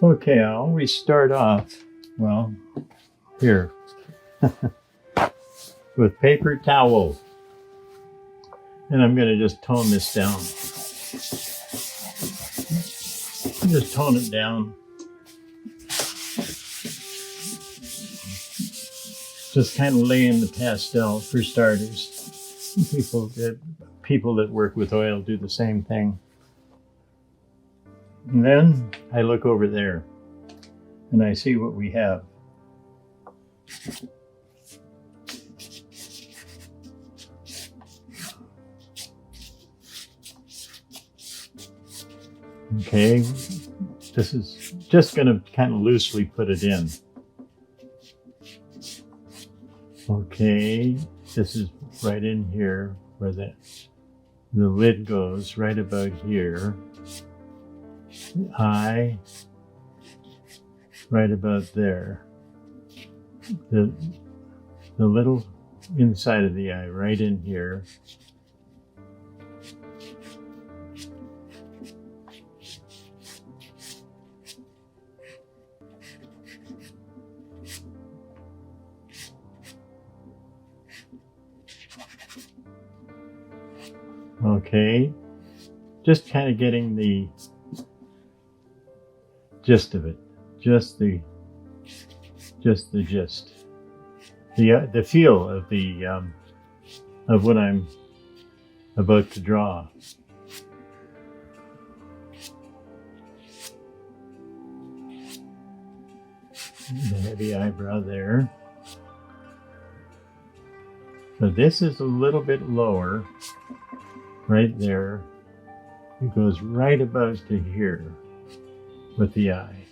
Okay, I always start off, well, here, with paper towel. And I'm going to just tone this down. Just tone it down. Just kind of lay in the pastel for starters. People that work with oil do the same thing. And then I look over there and I see what we have. Okay, this is just going to kind of loosely put it in. Okay, this is right in here where the lid goes, right about here. The eye, right about there. The little inside of the eye, right in here. Okay, just kind of getting the gist of it, just the gist, the feel of of what I'm about to draw. The heavy eyebrow there. So this is a little bit lower. Right there, it goes right about to here with the eye.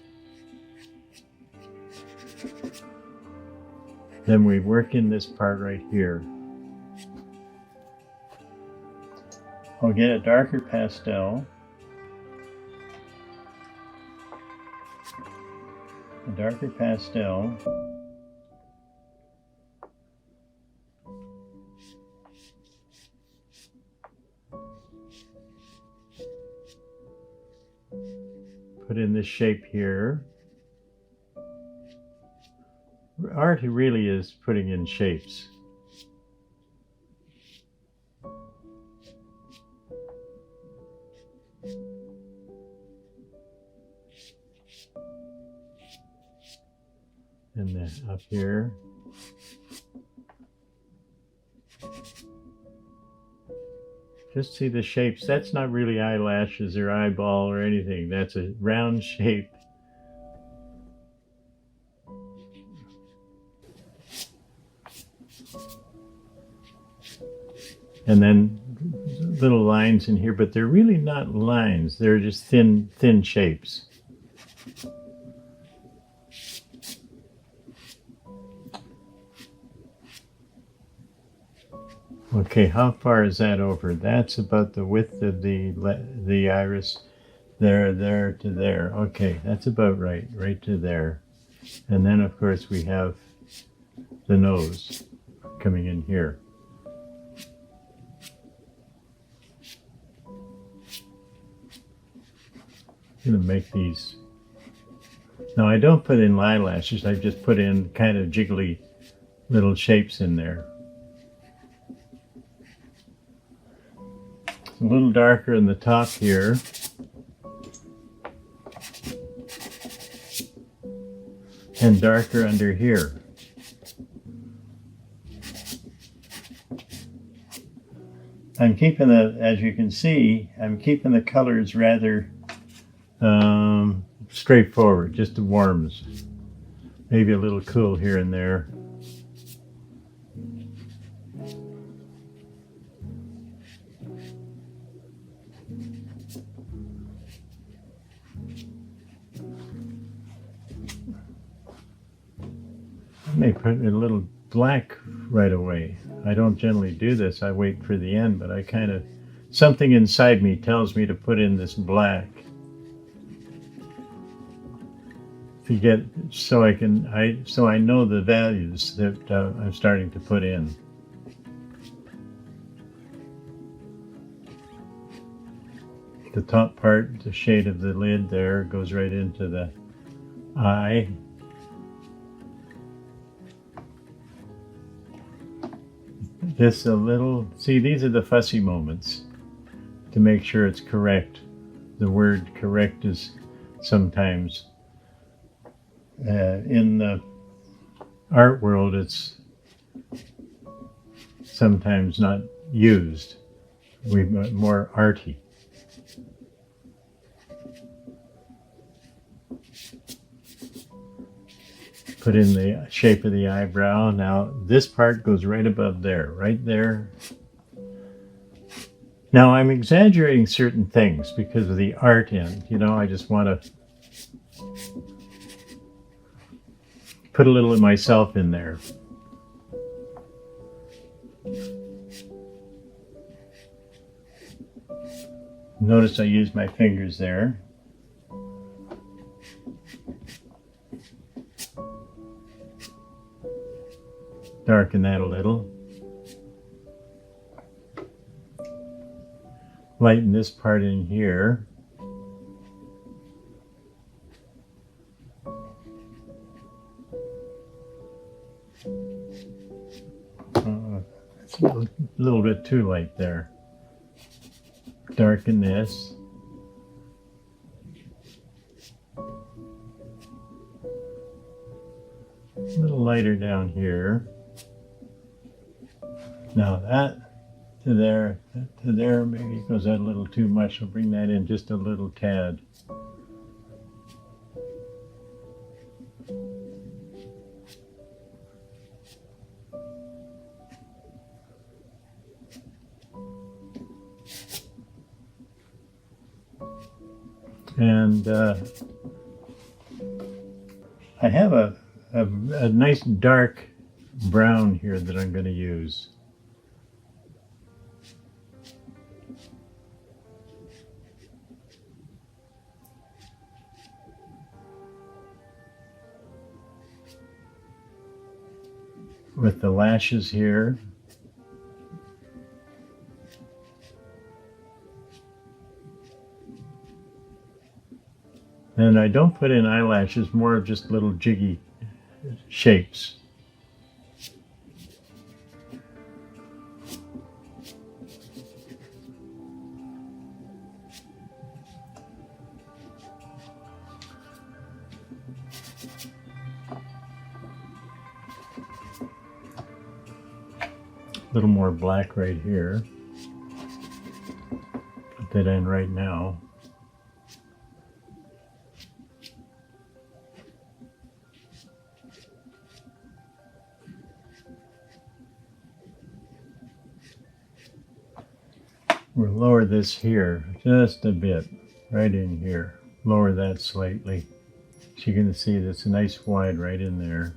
Then we work in this part right here. I'll get a darker pastel. A darker pastel. Put in this shape here. Art really is putting in shapes. And then up here. Just see the shapes. That's not really eyelashes or eyeball or anything. That's a round shape. And then little lines in here, but they're really not lines. They're just thin shapes. Okay, how far is that over? That's about the width of the iris. There to there. Okay, that's about right to there. And then of course we have the nose coming in here. I'm going to make these. Now I don't put in eyelashes, I just put in kind of jiggly little shapes in there. A little darker in the top here. And darker under here. I'm keeping as you can see, I'm keeping the colors rather straightforward, just the warms. Maybe a little cool here and there. I may put a little black right away. I don't generally do this. I wait for the end, but I kind of, something inside me tells me to put in this black. To get, so I know the values that I'm starting to put in. The top part, the shade of the lid there, goes right into the eye. This a little, see, these are the fussy moments to make sure it's correct. The word correct is sometimes, in the art world, it's sometimes not used. We're more arty. Put in the shape of the eyebrow. Now this part goes right above there, right there. Now I'm exaggerating certain things because of the art end. You know, I just want to put a little of myself in there. Notice I use my fingers there. Darken that a little. Lighten this part in here. It's a little bit too light there. Darken this. A little lighter down here. Now that to there, maybe it goes out a little too much. I'll bring that in just a little tad. And I have a nice dark brown here that I'm going to use. With the lashes here. And I don't put in eyelashes, more of just little jiggy shapes. A little more black right here. Put that in right now. We'll lower this here just a bit, right in here. Lower that slightly. So you can see that's a nice wide right in there.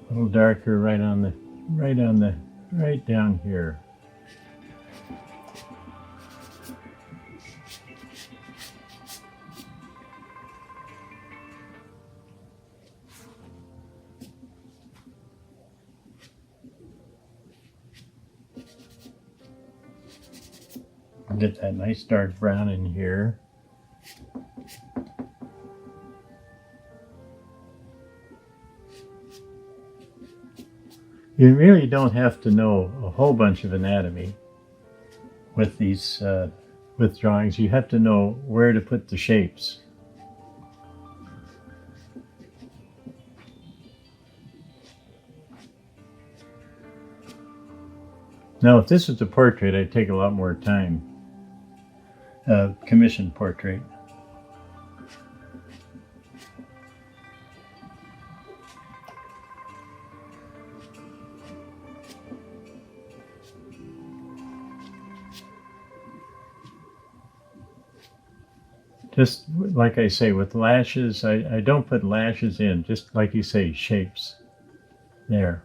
A little darker right down here. Get that nice dark brown in here. You really don't have to know a whole bunch of anatomy with these with drawings. You have to know where to put the shapes. Now, if this was a portrait, I'd take a lot more time. Commissioned portrait. Just like I say, with lashes, I don't put lashes in, just like you say, shapes. There.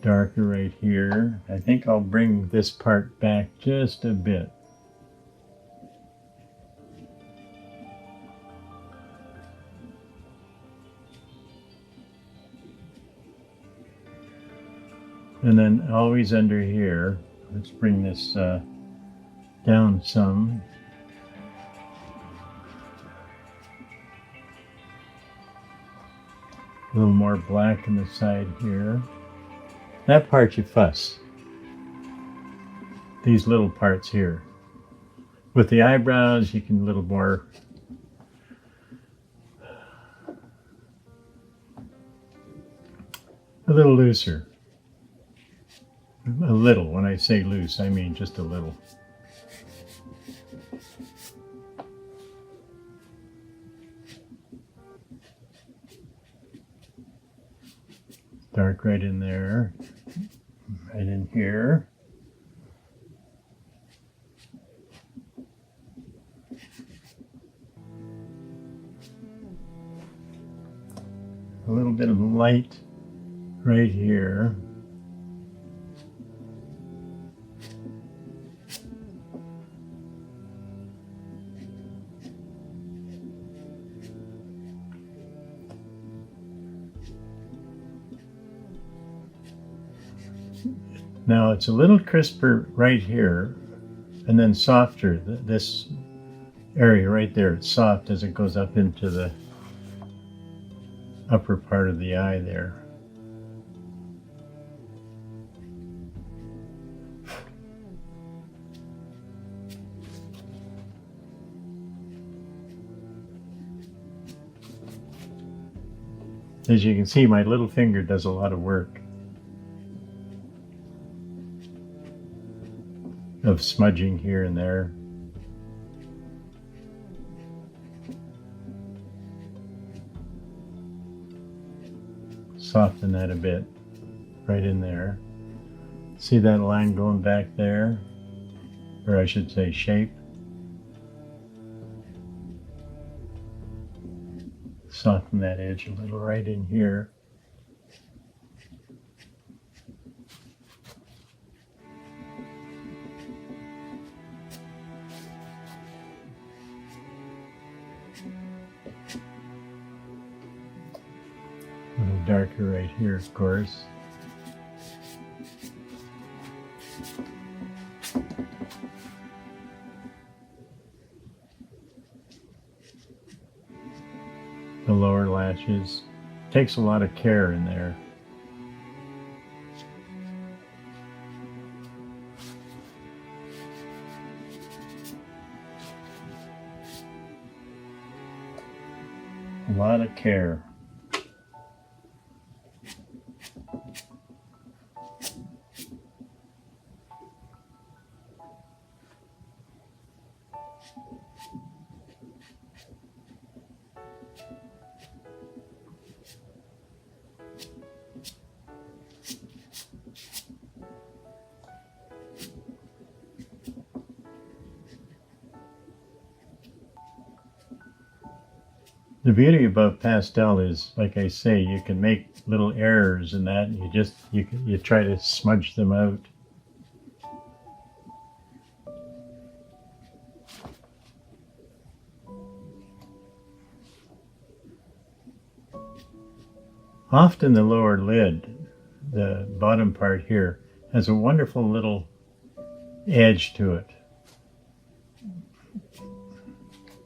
darker right here. I think I'll bring this part back just a bit. And then always under here, let's bring this down some. A little more black on the side here. That part you fuss. These little parts here. With the eyebrows, you can a little more. A little looser. A little. When I say loose, I mean just a little. Dark right in there. Right in here. A little bit of light right here. Now it's a little crisper right here, and then softer. This area right there, it's soft as it goes up into the upper part of the eye there. As you can see, my little finger does a lot of work of smudging here and there. Soften that a bit right in there. See that line going back there? Or I should say shape. Soften that edge a little right in here. A little darker right here, of course. The lower lashes. Takes a lot of care in there. A lot of care. The beauty about pastel is, like I say, you can make little errors in that, and you try to smudge them out. Often the lower lid, the bottom part here, has a wonderful little edge to it.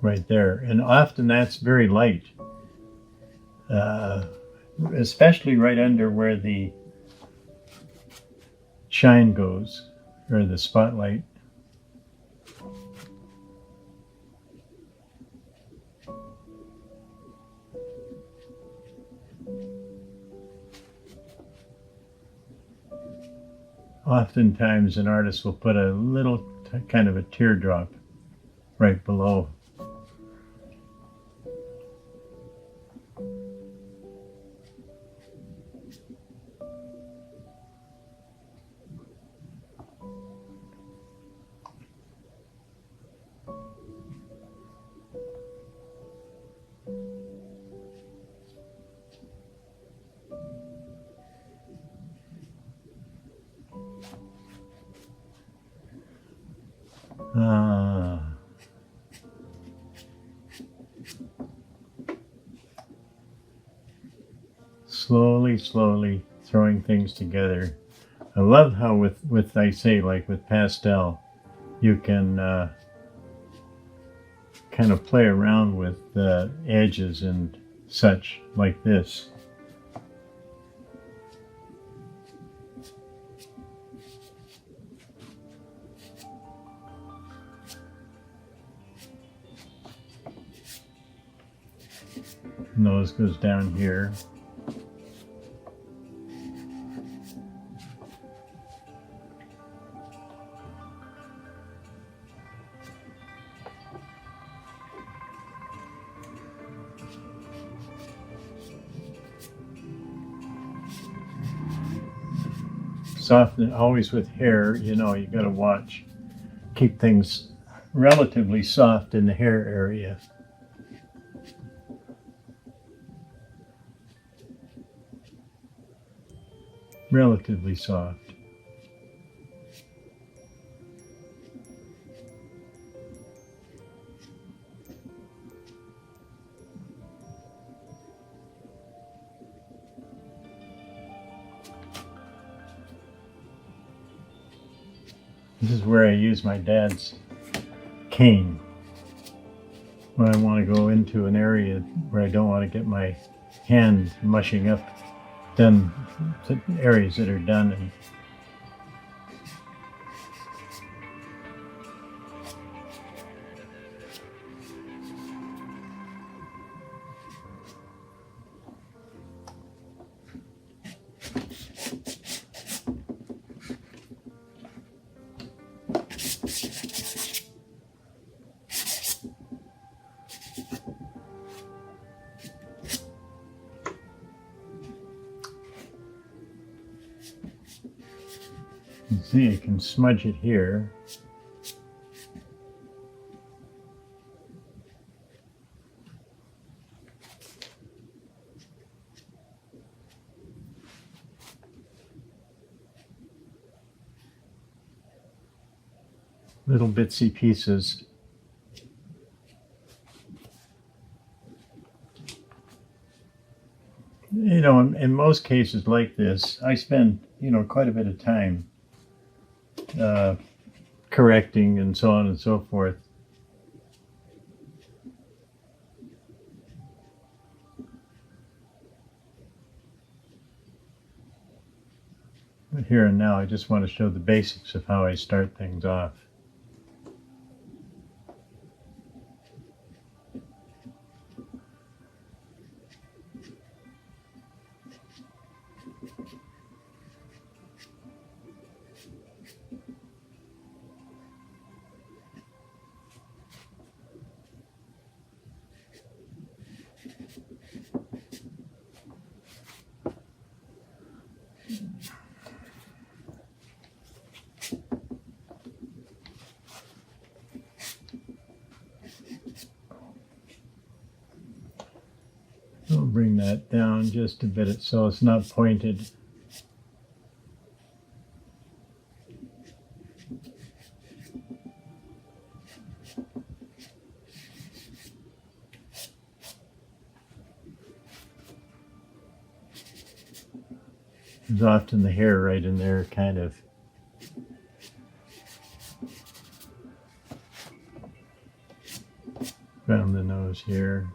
Right there, and often that's very light, especially right under where the shine goes, or the spotlight. Oftentimes an artist will put a little kind of a teardrop right below. Slowly, slowly throwing things together. I love how with I say, like with pastel, you can kind of play around with the edges and such like this. Nose goes down here. Soft, always with hair, you know, you got to watch. Keep things relatively soft in the hair area. Relatively soft. This is where I use my dad's cane when I want to go into an area where I don't want to get my hand mushing up done areas that are done. And you see, I can smudge it here. Little bitsy pieces. You know, in most cases like this, I spend, you know, quite a bit of time correcting and so on and so forth. But here and now, I just want to show the basics of how I start things off. I'll bring that down just a bit so it's not pointed. There's often the hair right in there, kind of. Around the nose here.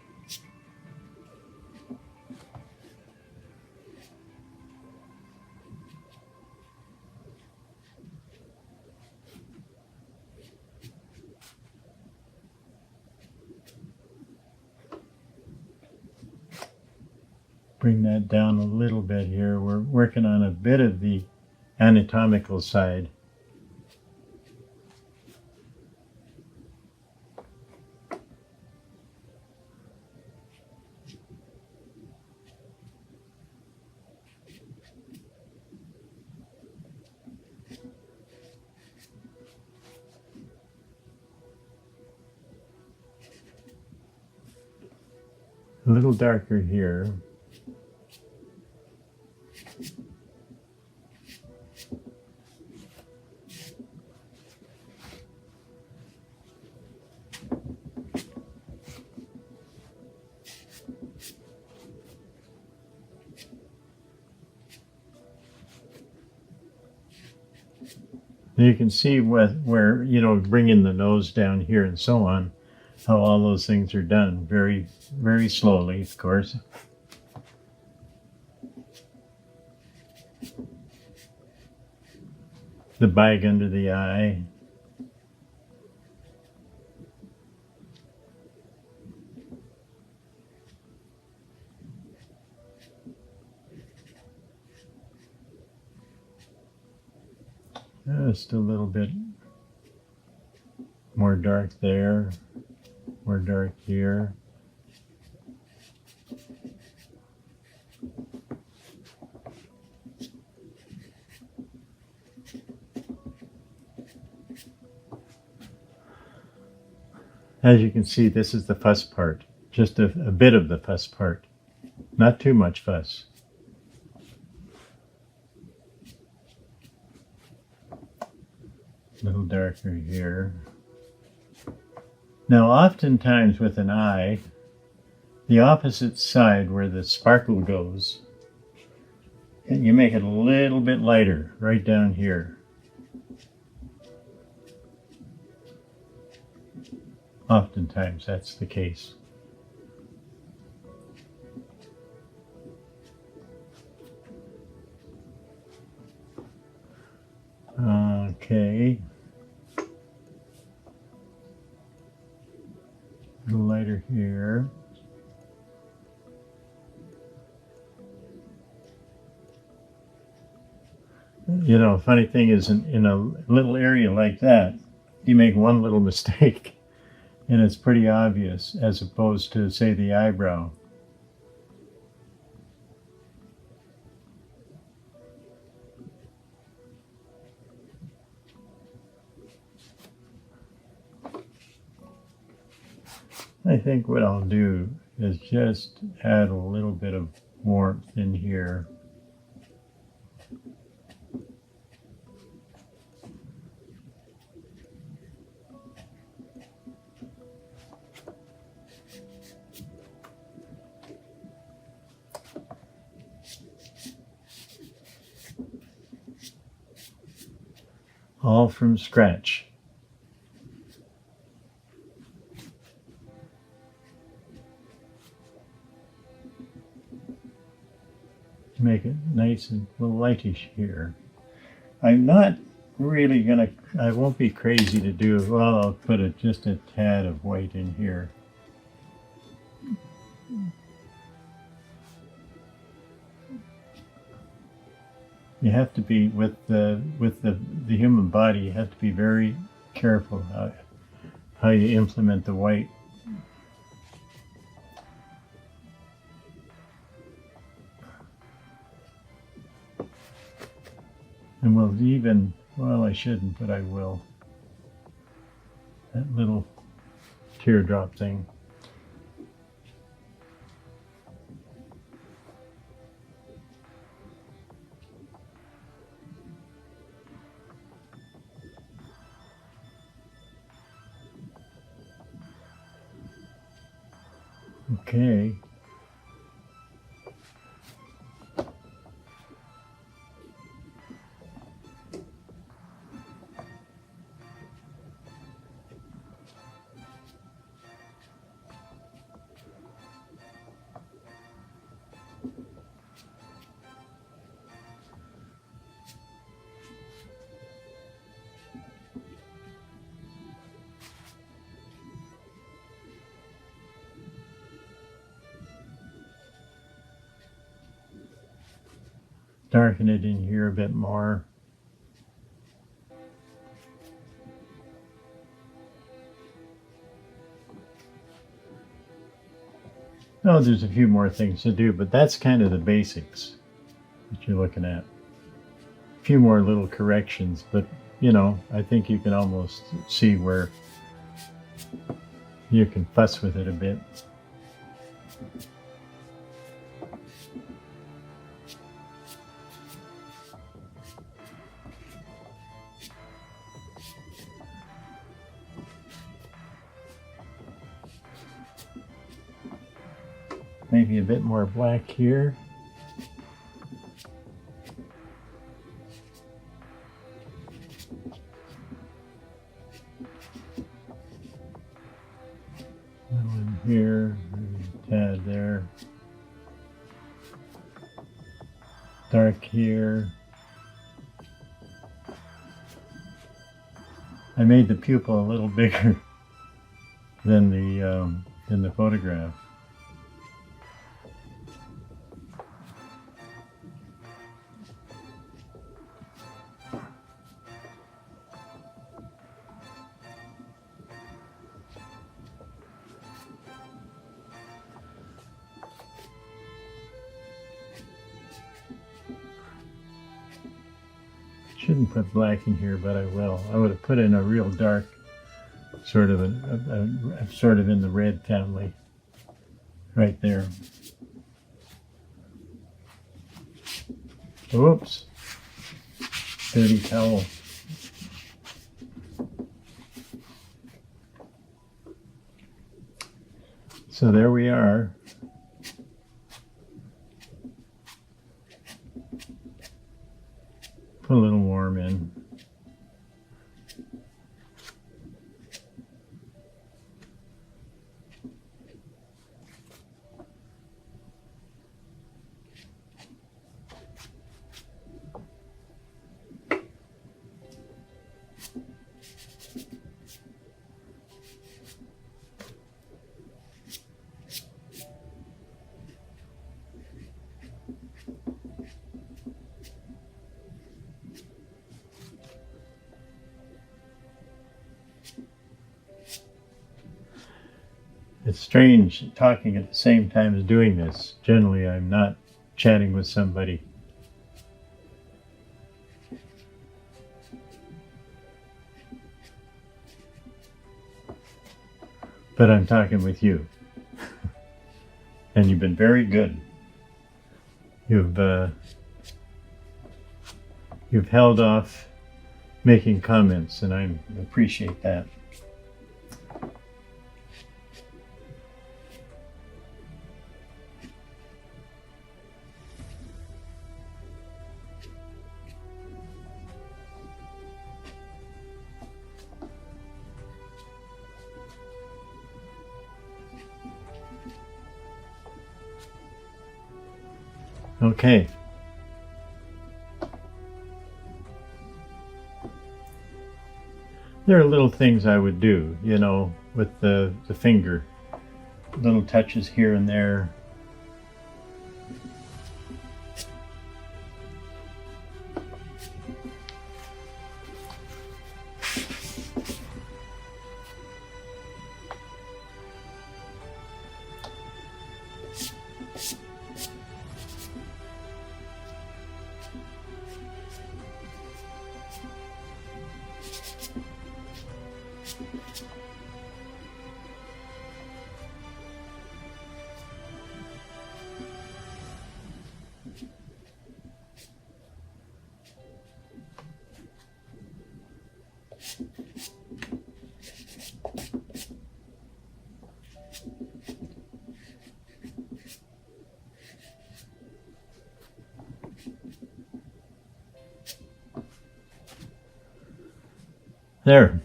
Bring that down a little bit here. We're working on a bit of the anatomical side. A little darker here. You can see where, you know, bringing the nose down here and so on, how all those things are done very, very slowly, of course. The bag under the eye. Just a little bit more dark there, more dark here. As you can see, this is the fuss part, just a bit of the fuss part, not too much fuss. A little darker here. Now, oftentimes with an eye, the opposite side where the sparkle goes, and you make it a little bit lighter right down here. Oftentimes that's the case. Okay. A little lighter here. You know, funny thing is in a little area like that, you make one little mistake and it's pretty obvious, as opposed to, say, the eyebrow. I think what I'll do is just add a little bit of warmth in here. All from scratch. Make it nice and a little lightish here. I'm not really gonna, I won't be crazy to do, well, I'll put just a tad of white in here. You have to be, with the human body, you have to be very careful how you implement the white. And we'll even, well, I shouldn't, but I will. That little teardrop thing. Okay. Darken it in here a bit more. Oh, there's a few more things to do, but that's kind of the basics that you're looking at. A few more little corrections, but you know, I think you can almost see where you can fuss with it a bit. Maybe a bit more black here. had there. Dark here. I made the pupil a little bigger than the photograph. Shouldn't put black in here, but I will. I would have put in a real dark, sort of sort of in the red family, right there. Oops, dirty towel. So there we are. Put a little warm in. It's strange talking at the same time as doing this. Generally, I'm not chatting with somebody. But I'm talking with you. And you've been very good. You've held off making comments, and I appreciate that. Okay. There are little things I would do, you know, with the finger. Little touches here and there. There.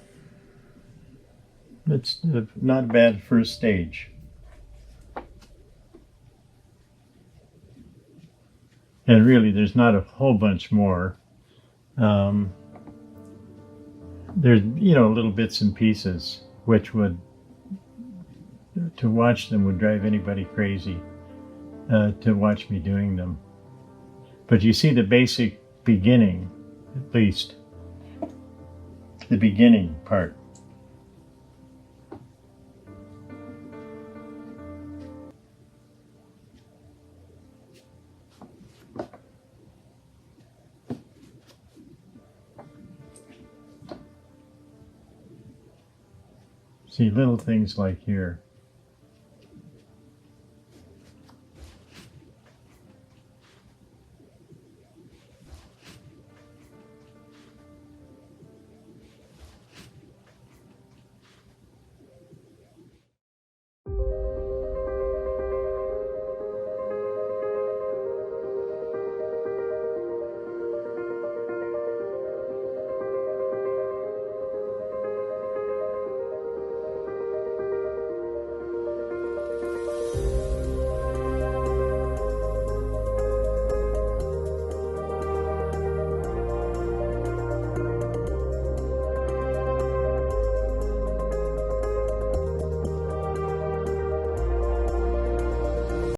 It's not a bad first stage. And really, there's not a whole bunch more. There's, you know, little bits and pieces, which would, to watch them would drive anybody crazy, to watch me doing them. But you see the basic beginning, at least. The beginning part. See little things like here.